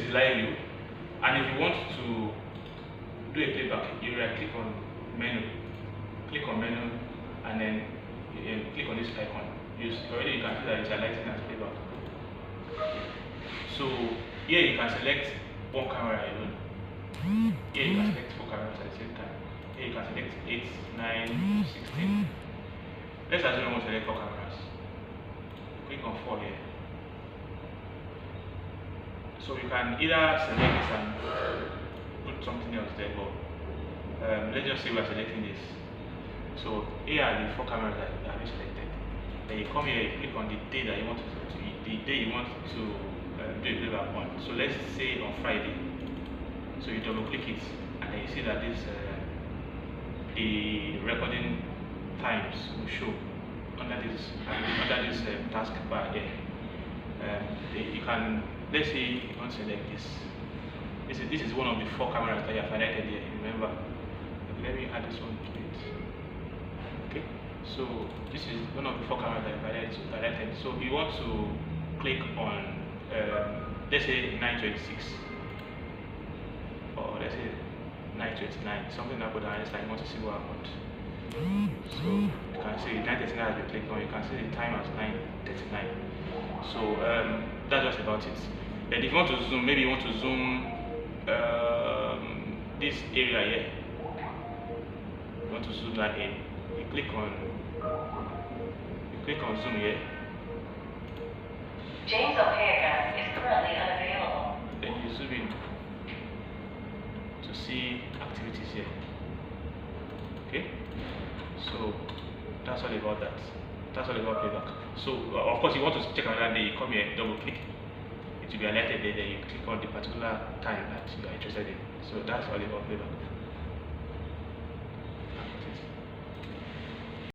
is live view, and if you want to do a playback, you right click on menu, and then click on this icon. Already you can see that it's highlighting as playback. So here you can select one camera alone. Here you can select 4 cameras at the same time. Here you can select 8, 9, 16. Let's assume I want to select 4 cameras. Click on 4 here. So you can either select this and put something else there, but let's just say we are selecting this. So here are the 4 cameras that have been selected. Then you come here, you click on the day that you want to do a playback on. So let's say on Friday. So you double click it, and then you see that this the recording times will show under this task bar here. You can, let's say you want to select this. This is one of the 4 cameras that you have highlighted here. Remember, let me add this one to it. Okay, so this is one of the 4 cameras that I highlighted. So you want to click on let's say 926, or let's say 929, something that would understand. You want to see what happened. So you can see 939 has been clicked on. You can see the time as 9:39. So that's just about it. And if you want to zoom, maybe you want to zoom this area here. You want to zoom that in. You click on zoom here. James O'Hara is currently unavailable. Then you zoom in to see activities here. Okay, so that's all about that. That's all about playback. So of course, you want to check another day, you come here, double click, it will be highlighted there, then you click on the particular time that you are interested in. So that's all about playback.